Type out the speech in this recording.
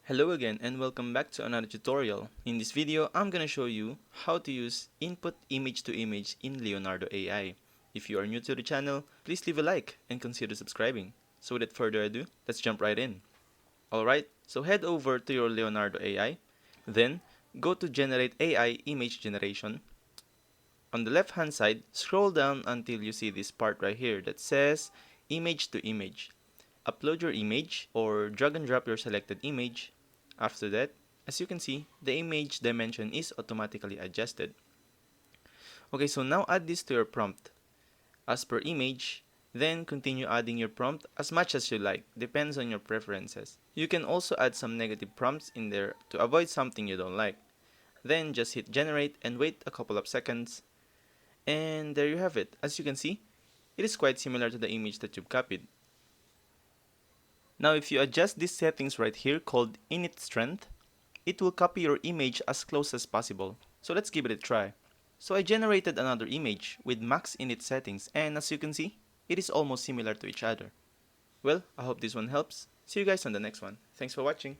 Hello again and welcome back to another tutorial. In this video, I'm gonna show you how to use input image to image in Leonardo AI. If you are new to the channel, please leave a like and consider subscribing. So without further ado, let's jump right in. Alright, so head over to your Leonardo AI, then go to Generate AI Image Generation. On the left hand side, scroll down until you see this part right here that says Image to Image. Upload your image or drag and drop your selected image. After that, as you can see, the image dimension is automatically adjusted. Okay, so now add this to your prompt. As per image, then continue adding your prompt as much as you like, depends on your preferences. You can also add some negative prompts in there to avoid something you don't like. Then just hit generate and wait a couple of seconds. And there you have it. As you can see, it is quite similar to the image that you've copied. Now if you adjust these settings right here called init strength, it will copy your image as close as possible. So let's give it a try. So I generated another image with max init settings, and as you can see, it is almost similar to each other. Well, I hope this one helps. See you guys on the next one. Thanks for watching.